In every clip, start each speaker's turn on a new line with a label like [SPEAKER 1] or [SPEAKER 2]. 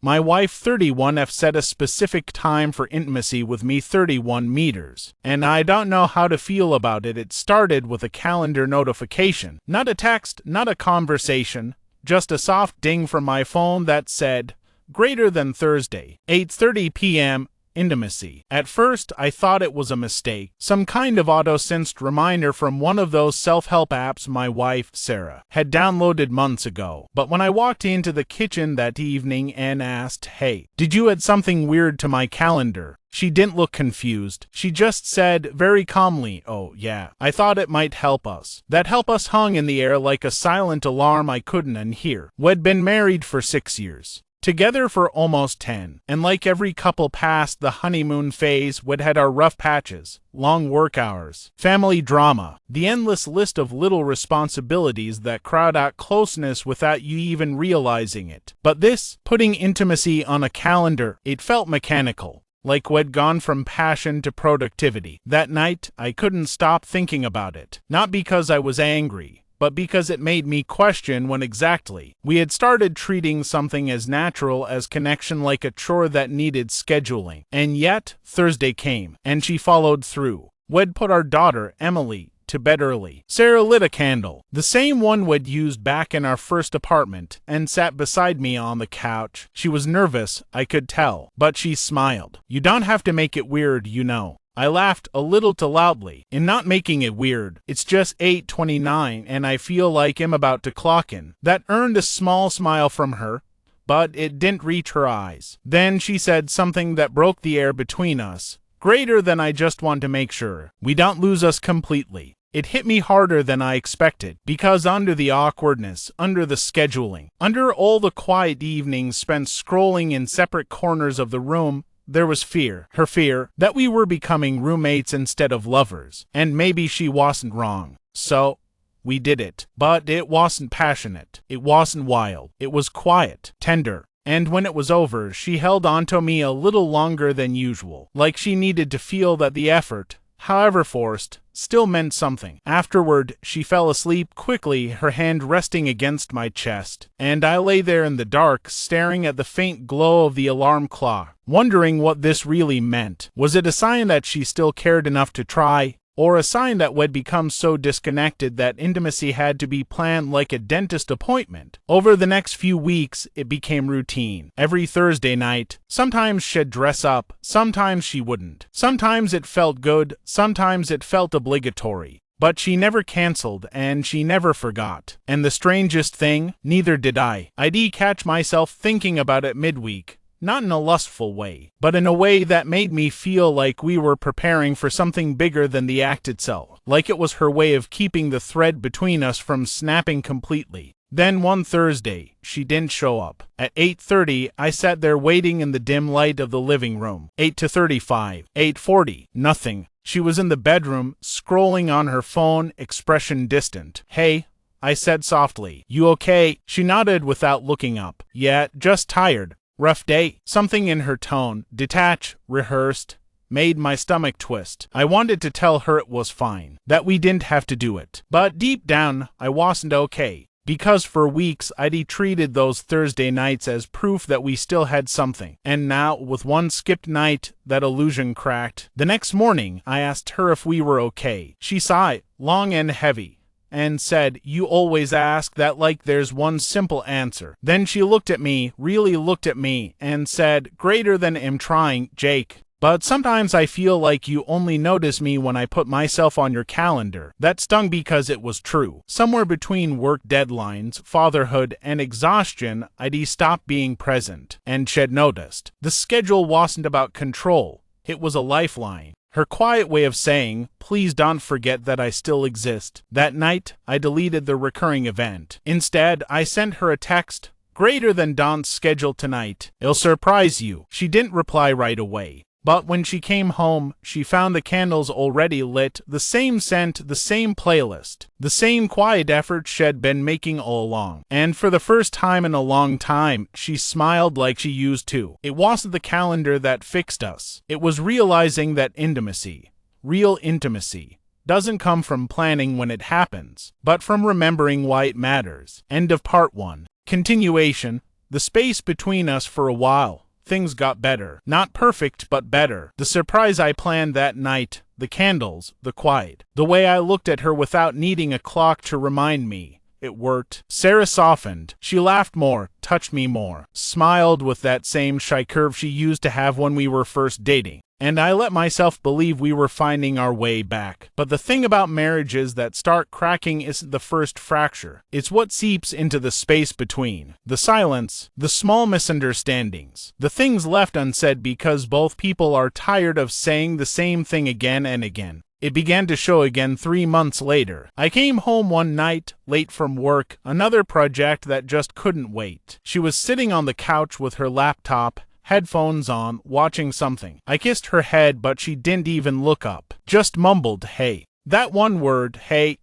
[SPEAKER 1] My wife 31F set a specific time for intimacy with me 31 meters, and I don't know how to feel about it. It started with a calendar notification, not a text, not a conversation, just a soft ding from my phone that said, greater than Thursday, 8:30 p.m., intimacy. At first, I thought it was a mistake, some kind of auto-sensed reminder from one of those self-help apps my wife, Sarah, had downloaded months ago. But when I walked into the kitchen that evening and asked, "Hey, did you add something weird to my calendar?" she didn't look confused. She just said very calmly, "Oh, yeah, I thought it might help us." That help us hung in the air like a silent alarm I couldn't unhear. We'd been married for 6 years. Together for almost 10, and like every couple past the honeymoon phase, we'd had our rough patches, long work hours, family drama, the endless list of little responsibilities that crowd out closeness without you even realizing it. But this, putting intimacy on a calendar, it felt mechanical, like we'd gone from passion to productivity. That night, I couldn't stop thinking about it, not because I was angry, but because it made me question when exactly we had started treating something as natural as connection like a chore that needed scheduling. And yet, Thursday came, and she followed through. We'd put our daughter, Emily, to bed early. Sarah lit a candle, the same one we'd used back in our first apartment, and sat beside me on the couch. She was nervous, I could tell, but she smiled. "You don't have to make it weird, you know." I laughed a little too loudly. "In not making it weird. It's just 8:29 and I feel like I'm about to clock in." That earned a small smile from her, but it didn't reach her eyes. Then she said something that broke the air between us. "Greater than I just want to make sure we don't lose us completely." It hit me harder than I expected, because under the awkwardness, under the scheduling, under all the quiet evenings spent scrolling in separate corners of the room, there was fear, her fear, that we were becoming roommates instead of lovers. And maybe she wasn't wrong. So, we did it. But it wasn't passionate. It wasn't wild. It was quiet, tender. And when it was over, she held onto me a little longer than usual, like she needed to feel that the effort, however forced, still meant something. Afterward, she fell asleep quickly, her hand resting against my chest, and I lay there in the dark, staring at the faint glow of the alarm clock, wondering what this really meant. Was it a sign that she still cared enough to try? Or a sign that we'd become so disconnected that intimacy had to be planned like a dentist appointment? Over the next few weeks, it became routine. Every Thursday night, sometimes she'd dress up, sometimes she wouldn't. Sometimes it felt good, sometimes it felt obligatory. But she never canceled, and she never forgot. And the strangest thing, neither did I. I'd catch myself thinking about it midweek. Not in a lustful way, but in a way that made me feel like we were preparing for something bigger than the act itself, like it was her way of keeping the thread between us from snapping completely. Then one Thursday, she didn't show up. At 8:30, I sat there waiting in the dim light of the living room. 8:35, 8:40, nothing. She was in the bedroom, scrolling on her phone, expression distant. "Hey," I said softly. "You okay?" She nodded without looking up. "Yeah, just tired. Rough day." Something in her tone, detached, rehearsed, made my stomach twist. I wanted to tell her it was fine, that we didn't have to do it. But deep down, I wasn't okay, because for weeks I'd treated those Thursday nights as proof that we still had something. And now, with one skipped night, that illusion cracked. The next morning, I asked her if we were okay. She sighed, long and heavy, and said, "You always ask that like there's one simple answer." Then she looked at me, really looked at me, and said, "Greater than I'm trying, Jake. But sometimes I feel like you only notice me when I put myself on your calendar." That stung because it was true. Somewhere between work deadlines, fatherhood, and exhaustion, I'd stopped being present, and she'd noticed. The schedule wasn't about control. It was a lifeline. Her quiet way of saying, "Please don't forget that I still exist." That night, I deleted the recurring event. Instead, I sent her a text, "Greater than Don's schedule tonight. It'll surprise you." She didn't reply right away. But when she came home, she found the candles already lit, the same scent, the same playlist, the same quiet effort she'd been making all along. And for the first time in a long time, she smiled like she used to. It wasn't the calendar that fixed us. It was realizing that intimacy, real intimacy, doesn't come from planning when it happens, but from remembering why it matters. End of part 1. Continuation. The space between us for a while. Things got better. Not perfect, but better. The surprise I planned that night, the candles, the quiet, the way I looked at her without needing a clock to remind me. It worked. Sarah softened. She laughed more, touched me more, smiled with that same shy curve she used to have when we were first dating. And I let myself believe we were finding our way back. But the thing about marriages that start cracking isn't the first fracture. It's what seeps into the space between. The silence, the small misunderstandings, the things left unsaid because both people are tired of saying the same thing again and again. It began to show again 3 months later. I came home one night, late from work, another project that just couldn't wait. She was sitting on the couch with her laptop, headphones on, watching something. I kissed her head, but she didn't even look up. Just mumbled, "Hey." That one word, "hey,"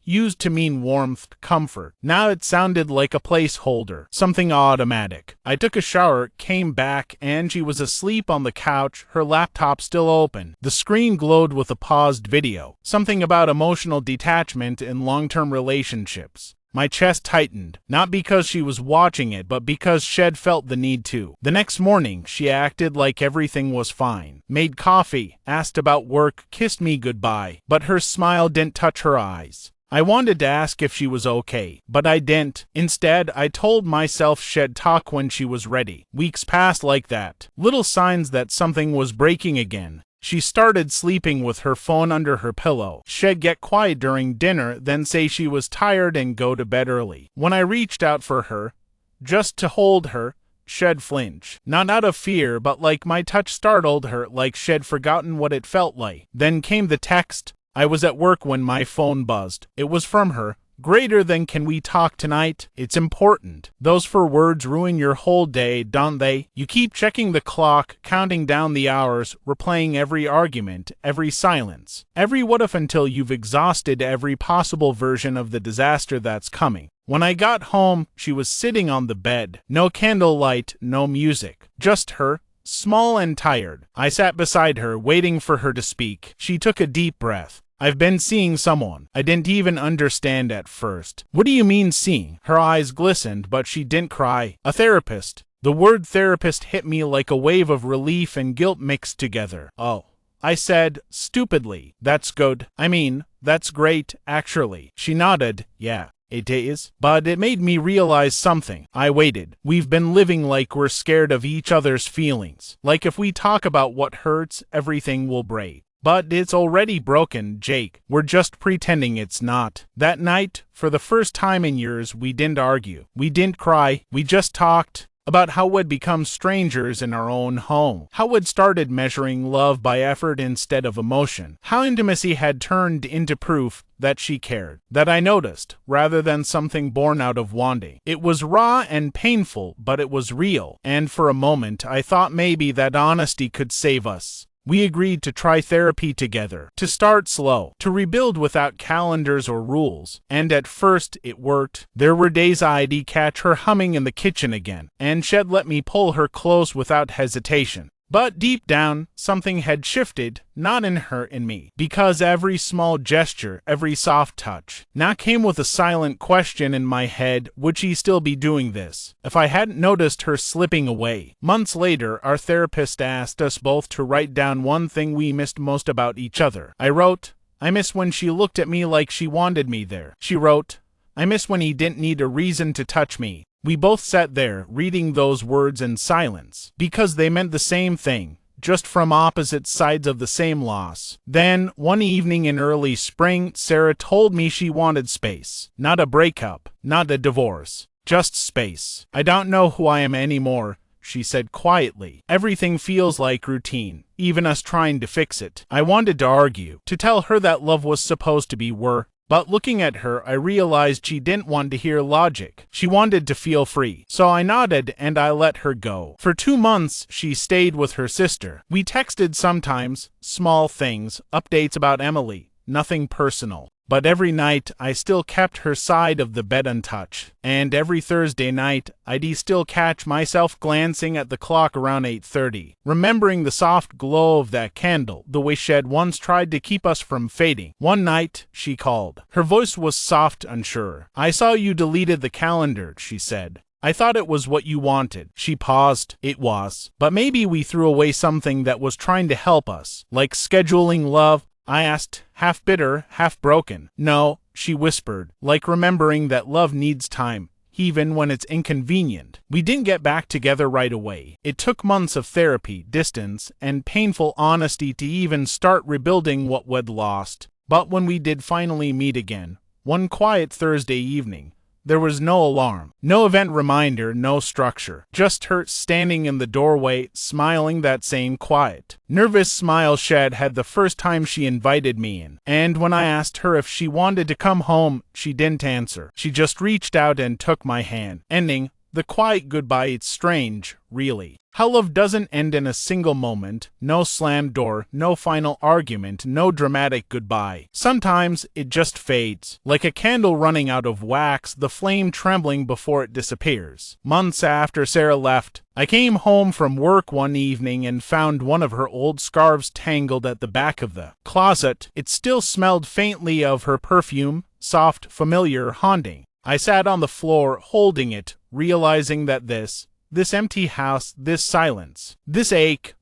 [SPEAKER 1] used to mean warmth, comfort. Now it sounded like a placeholder, something automatic. I took a shower, came back, and she was asleep on the couch, her laptop still open. The screen glowed with a paused video. Something about emotional detachment in long-term relationships. My chest tightened, not because she was watching it, but because Shed felt the need to. The next morning, she acted like everything was fine. Made coffee, asked about work, kissed me goodbye, but her smile didn't touch her eyes. I wanted to ask if she was okay, but I didn't. Instead, I told myself she'd talk when she was ready. Weeks passed like that. Little signs that something was breaking again. She started sleeping with her phone under her pillow. She'd get quiet during dinner, then say she was tired and go to bed early. When I reached out for her, just to hold her, she'd flinch. Not out of fear, but like my touch startled her, like she'd forgotten what it felt like. Then came the text. I was at work when my phone buzzed. It was from her. Greater than "can we talk tonight? It's important." Those 4 words ruin your whole day, don't they? You keep checking the clock, counting down the hours, replaying every argument, every silence, every what if until you've exhausted every possible version of the disaster that's coming. When I got home, she was sitting on the bed. No candlelight, no music. Just her. Small and tired. I sat beside her, waiting for her to speak. She took a deep breath. "I've been seeing someone." I didn't even understand at first. "What do you mean seeing?" Her eyes glistened, but she didn't cry. "A therapist." The word therapist hit me like a wave of relief and guilt mixed together. "Oh," I said, stupidly. "That's good. I mean, that's great, actually." She nodded. "Yeah. It is." But it made me realize something. I waited. We've been living like we're scared of each other's feelings. Like if we talk about what hurts, everything will break. But it's already broken, Jake. We're just pretending it's not. That night, for the first time in years, we didn't argue. We didn't cry. We just talked about how we'd become strangers in our own home, how we'd started measuring love by effort instead of emotion, how intimacy had turned into proof that she cared, that I noticed, rather than something born out of wanting. It was raw and painful, but it was real, and for a moment I thought maybe that honesty could save us. We agreed to try therapy together, to start slow, to rebuild without calendars or rules, and at first it worked. There were days I'd catch her humming in the kitchen again, and she'd let me pull her close without hesitation. But deep down, something had shifted, not in her, in me, because every small gesture, every soft touch, now came with a silent question in my head, would she still be doing this, if I hadn't noticed her slipping away? Months later, our therapist asked us both to write down one thing we missed most about each other. I wrote, "I miss when she looked at me like she wanted me there." She wrote, "I miss when he didn't need a reason to touch me." We both sat there, reading those words in silence, because they meant the same thing, just from opposite sides of the same loss. Then, one evening in early spring, Sarah told me she wanted space. Not a breakup, not a divorce, just space. "I don't know who I am anymore," she said quietly. "Everything feels like routine, even us trying to fix it." I wanted to argue, to tell her that love was supposed to be work. But looking at her, I realized she didn't want to hear logic. She wanted to feel free. So I nodded and I let her go. For 2 months, she stayed with her sister. We texted sometimes, small things, updates about Emily, nothing personal. But every night, I still kept her side of the bed untouched. And every Thursday night, I'd still catch myself glancing at the clock around 8:30, remembering the soft glow of that candle, the way she'd once tried to keep us from fading. One night, she called. Her voice was soft, unsure. "I saw you deleted the calendar," she said. I thought it was what you wanted. She paused. It was. But maybe we threw away something that was trying to help us. Like scheduling love? I asked, half bitter, half broken. No, she whispered, like remembering that love needs time, even when it's inconvenient. We didn't get back together right away. It took months of therapy, distance, and painful honesty to even start rebuilding what we'd lost. But when we did finally meet again, one quiet Thursday evening, there was no alarm, no event reminder, no structure. Just her standing in the doorway, smiling that same quiet, nervous smile she'd had the first time she invited me in. And when I asked her if she wanted to come home, she didn't answer. She just reached out and took my hand, ending the quiet goodbye. It's strange, really, how love doesn't end in a single moment. No slammed door, no final argument, no dramatic goodbye. Sometimes it just fades, like a candle running out of wax, the flame trembling before it disappears. Months after Sarah left, I came home from work one evening and found one of her old scarves tangled at the back of the closet. It still smelled faintly of her perfume, soft, familiar, haunting. I sat on the floor, holding it, realizing that this empty house, this silence, this ache,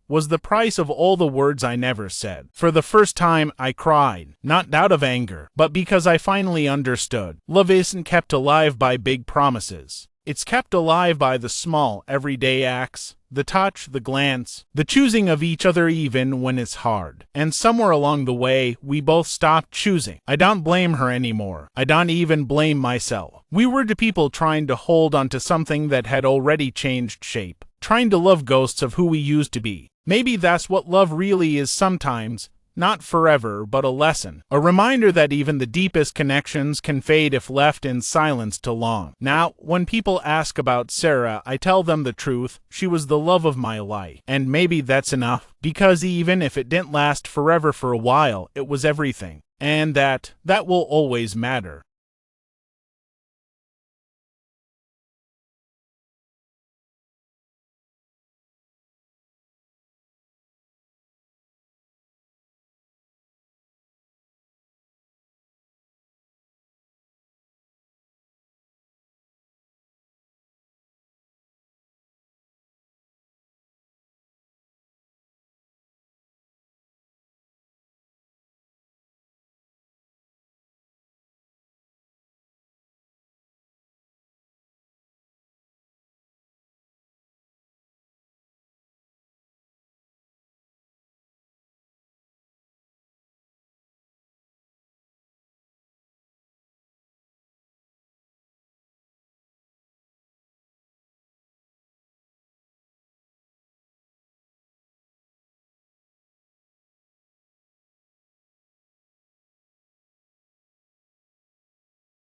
[SPEAKER 1] was the price of all the words I never said. For the first time, I cried, not out of anger, but because I finally understood. Love isn't kept alive by big promises. It's kept alive by the small, everyday acts, the touch, the glance, the choosing of each other even when it's hard. And somewhere along the way, we both stopped choosing. I don't blame her anymore. I don't even blame myself. We were two people trying to hold onto something that had already changed shape, trying to love ghosts of who we used to be. Maybe that's what love really is sometimes. Not forever, but a lesson. A reminder that even the deepest connections can fade if left in silence too long. Now, when people ask about Sarah, I tell them the truth. She was the love of my life. And maybe that's enough. Because even if it didn't last forever, for a while, it was everything. And that will always matter.